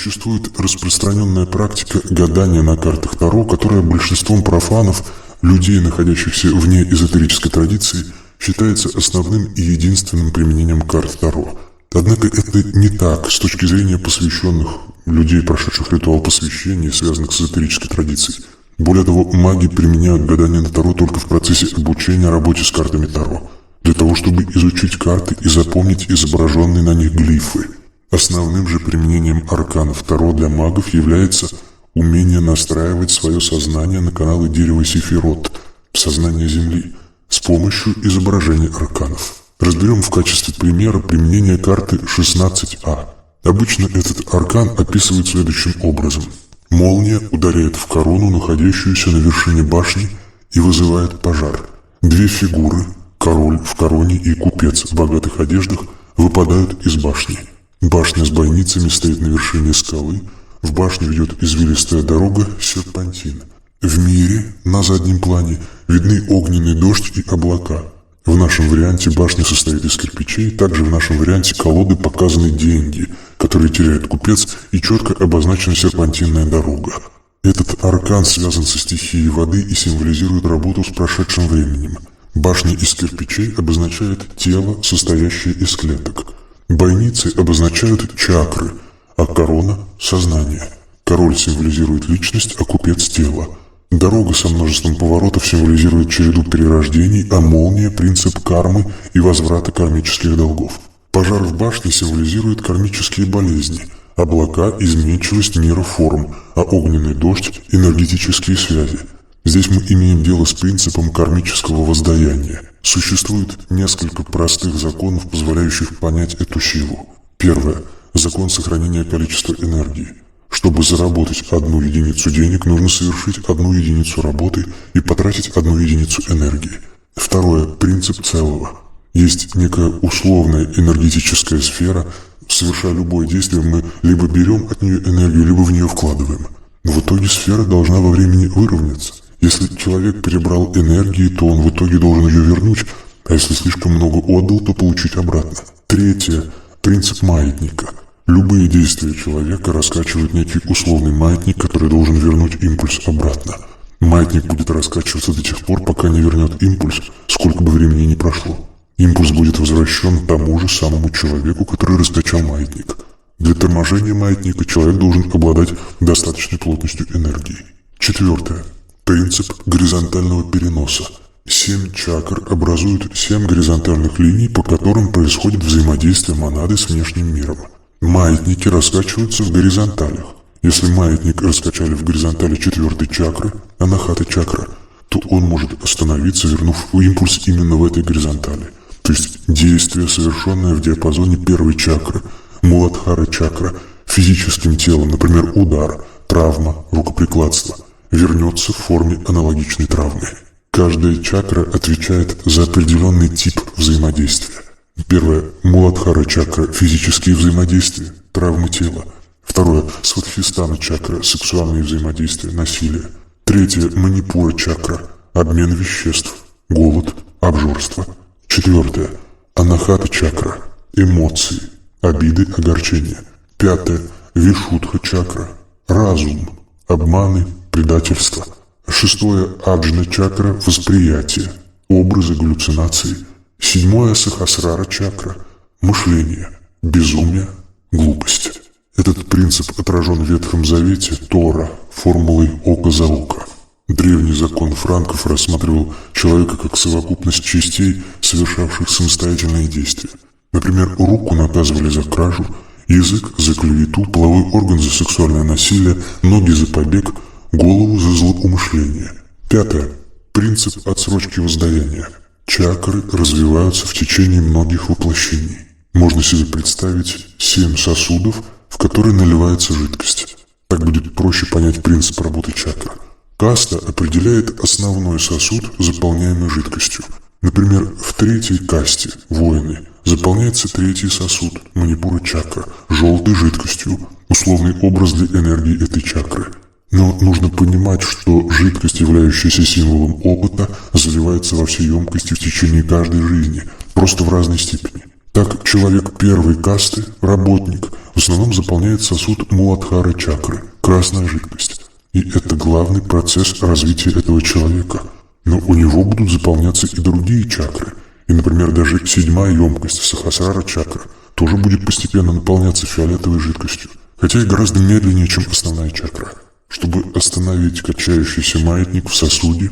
Существует распространенная практика гадания на картах Таро, которая большинством профанов, людей, находящихся вне эзотерической традиции, считается основным и единственным применением карт Таро. Однако это не так с точки зрения посвященных людей, прошедших ритуал посвящения, связанных с эзотерической традицией. Более того, маги применяют гадание на Таро только в процессе обучения работе с картами Таро, для того, чтобы изучить карты и запомнить изображенные на них глифы. Основным же применением арканов Таро для магов является умение настраивать свое сознание на каналы дерева Сефирот, сознание Земли, с помощью изображения арканов. Разберем в качестве примера применение карты 16А. Обычно этот аркан описывает следующим образом. Молния ударяет в корону, находящуюся на вершине башни, и вызывает пожар. Две фигуры, король в короне и купец в богатых одеждах, выпадают из башни. Башня с бойницами стоит на вершине скалы, в башню ведет извилистая дорога серпантин. В мире, на заднем плане, видны огненный дождь и облака. В нашем варианте башня состоит из кирпичей, также в нашем варианте колоды показаны деньги, которые теряет купец, и четко обозначена серпантинная дорога. Этот аркан связан со стихией воды и символизирует работу с прошедшим временем. Башня из кирпичей обозначает тело, состоящее из клеток. Бойницы обозначают чакры, а корона – сознание. Король символизирует личность, а купец – тело. Дорога со множеством поворотов символизирует череду перерождений, а молния – принцип кармы и возврата кармических долгов. Пожар в башне символизирует кармические болезни, облака – изменчивость мира форм, а огненный дождь – энергетические связи. Здесь мы имеем дело с принципом кармического воздаяния. Существует несколько простых законов, позволяющих понять эту силу. Первое – закон сохранения количества энергии. Чтобы заработать 1 единицу денег, нужно совершить 1 единицу работы и потратить 1 единицу энергии. Второе – принцип целого. Есть некая условная энергетическая сфера. Совершая любое действие, мы либо берем от нее энергию, либо в нее вкладываем. Но в итоге сфера должна во времени выровняться. Если человек перебрал энергии, то он в итоге должен ее вернуть, а если слишком много отдал, то получить обратно. Третье – принцип маятника. Любые действия человека раскачивают некий условный маятник, который должен вернуть импульс обратно. Маятник будет раскачиваться до тех пор, пока не вернет импульс, сколько бы времени ни прошло. Импульс будет возвращен тому же самому человеку, который раскачал маятник. Для торможения маятника человек должен обладать достаточной плотностью энергии. Четвертое. Принцип горизонтального переноса. 7 чакр образуют 7 горизонтальных линий, по которым происходит взаимодействие монады с внешним миром. Маятники раскачиваются в горизонталях. Если маятник раскачали в горизонтали 4-й чакры, анахата чакра, то он может остановиться, вернув импульс именно в этой горизонтали. То есть действие, совершенное в диапазоне 1-й чакры, муладхара чакра, физическим телом, например, удар, травма, рукоприкладство, вернется в форме аналогичной травмы. Каждая чакра отвечает за определенный тип взаимодействия. Первое – муладхара чакра – физические взаимодействия, травмы тела. Второе – свадхистана чакра – сексуальные взаимодействия, насилие. Третье – манипура чакра – обмен веществ, голод, обжорство. Четвертое – анахата чакра – эмоции, обиды, огорчения. Пятое – вишудха чакра – разум, обманы, предательство. Шестое – аджна чакра – восприятие, образы, галлюцинации. Седьмое – сахасрара чакра – мышление, безумие, глупость. Этот принцип отражен в Ветхом Завете, Тора, формулой око за око. Древний закон франков рассматривал человека как совокупность частей, совершавших самостоятельные действия. Например, руку наказывали за кражу, язык за клевету, половой орган за сексуальное насилие, ноги за побег, голову за злоумышление. Пятое. Принцип отсрочки воздаяния. Чакры развиваются в течение многих воплощений. Можно себе представить 7 сосудов, в которые наливается жидкость. Так будет проще понять принцип работы чакр. Каста определяет основной сосуд, заполняемый жидкостью. Например, в 3-й касте, воины, заполняется 3-й сосуд, манипура чакра, желтой жидкостью, условный образ для энергии этой чакры. Но нужно понимать, что жидкость, являющаяся символом опыта, заливается во всей емкости в течение каждой жизни, просто в разной степени. Так, человек 1-й касты, работник, в основном заполняет сосуд Муладхара чакры, красная жидкость. И это главный процесс развития этого человека. Но у него будут заполняться и другие чакры. И, например, даже 7-я емкость, Сахасрара чакра, тоже будет постепенно наполняться фиолетовой жидкостью. Хотя и гораздо медленнее, чем основная чакра. Чтобы остановить качающийся маятник в сосуде,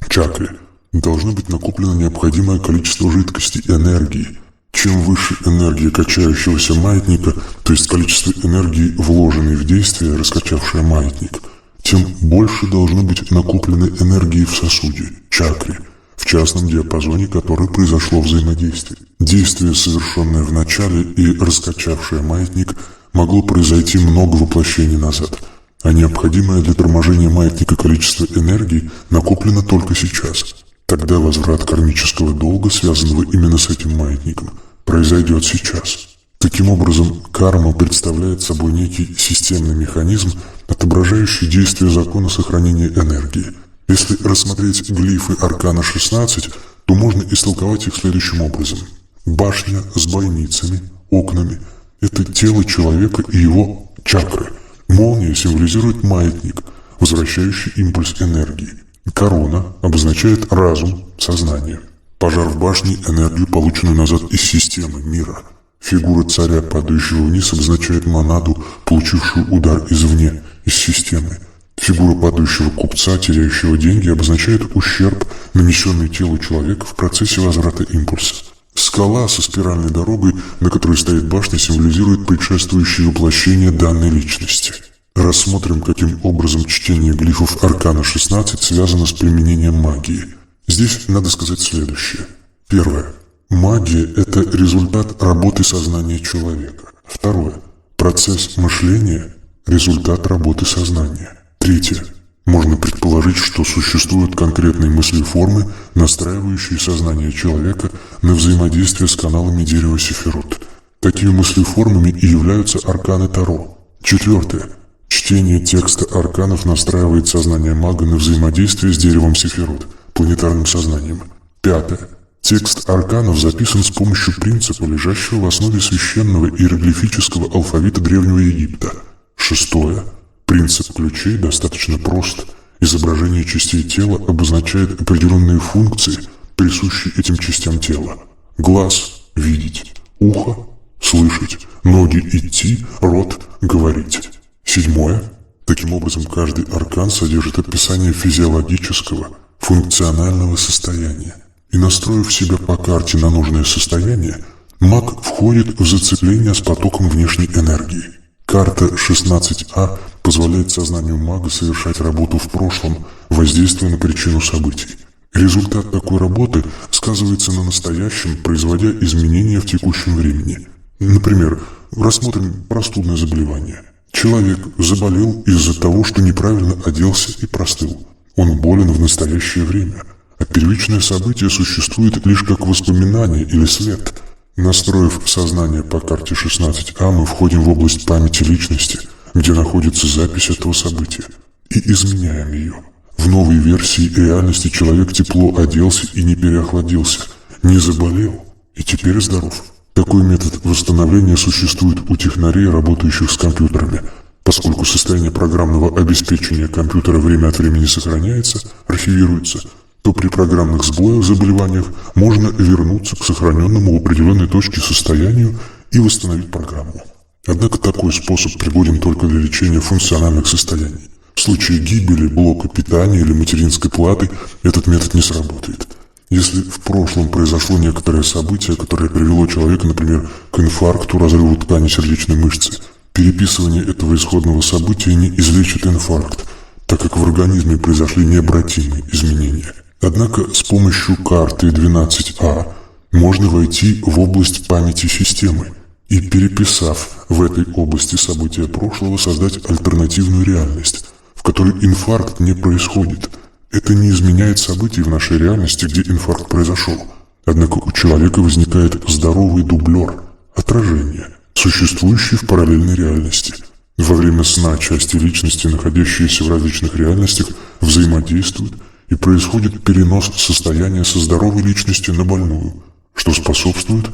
чакре, должно быть накоплено необходимое количество жидкости и энергии. Чем выше энергия качающегося маятника, то есть количество энергии, вложенной в действие, раскачавшее маятник, тем больше должно быть накоплено энергии в сосуде, чакре, в частном диапазоне, который произошло взаимодействие. Действие, совершенное в начале и раскачавшее маятник, могло произойти много воплощений назад, а необходимое для торможения маятника количество энергии накоплено только сейчас. Тогда возврат кармического долга, связанного именно с этим маятником, произойдет сейчас. Таким образом, карма представляет собой некий системный механизм, отображающий действие закона сохранения энергии. Если рассмотреть глифы аркана 16, то можно истолковать их следующим образом. Башня с бойницами, окнами – это тело человека и его чакры. Молния символизирует маятник, возвращающий импульс энергии. Корона обозначает разум, сознание. Пожар в башне – энергию, полученную назад из системы, мира. Фигура царя, падающего вниз, обозначает монаду, получившую удар извне, из системы. Фигура падающего купца, теряющего деньги, обозначает ущерб, нанесенный телу человека в процессе возврата импульса. Скала со спиральной дорогой, на которой стоит башня, символизирует предшествующее воплощение данной личности. Рассмотрим, каким образом чтение глифов аркана 16 связано с применением магии. Здесь надо сказать следующее. Первое. Магия – это результат работы сознания человека. Второе. Процесс мышления – результат работы сознания. Третье. Можно предположить, что существуют конкретные мыслеформы, настраивающие сознание человека на взаимодействие с каналами дерева Сефирот. Такими мыслеформами и являются арканы Таро. Четвертое. Чтение текста арканов настраивает сознание мага на взаимодействие с деревом Сефирот, планетарным сознанием. Пятое. Текст арканов записан с помощью принципа, лежащего в основе священного иероглифического алфавита Древнего Египта. Шестое. Принцип ключей достаточно прост. Изображение частей тела обозначает определенные функции, присущие этим частям тела. Глаз – видеть, ухо – слышать, ноги – идти, рот – говорить. Седьмое. Таким образом, каждый аркан содержит описание физиологического, функционального состояния. И настроив себя по карте на нужное состояние, маг входит в зацепление с потоком внешней энергии. Карта 16А позволяет сознанию мага совершать работу в прошлом, воздействуя на причину событий. Результат такой работы сказывается на настоящем, производя изменения в текущем времени. Например, рассмотрим простудное заболевание. Человек заболел из-за того, что неправильно оделся и простыл. Он болен в настоящее время. А первичное событие существует лишь как воспоминание или след. Настроив сознание по карте 16А, мы входим в область памяти личности, где находится запись этого события, и изменяем ее. В новой версии реальности человек тепло оделся и не переохладился, не заболел и теперь здоров. Такой метод восстановления существует у технарей, работающих с компьютерами. Поскольку состояние программного обеспечения компьютера время от времени сохраняется, архивируется, то при программных сбоях, заболеваниях можно вернуться к сохраненному в определенной точке состоянию и восстановить программу. Однако такой способ пригоден только для лечения функциональных состояний. В случае гибели блока питания или материнской платы этот метод не сработает. Если в прошлом произошло некоторое событие, которое привело человека, например, к инфаркту, разрыву ткани сердечной мышцы, переписывание этого исходного события не излечит инфаркт, так как в организме произошли необратимые изменения. Однако с помощью карты 12А можно войти в область памяти системы и, переписав в этой области события прошлого, создать альтернативную реальность, в которой инфаркт не происходит. Это не изменяет событий в нашей реальности, где инфаркт произошел. Однако у человека возникает здоровый дублер, отражение, существующее в параллельной реальности. Во время сна части личности, находящиеся в различных реальностях, взаимодействуют, и происходит перенос состояния со здоровой личности на больную, что способствует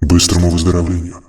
быстрому выздоровлению.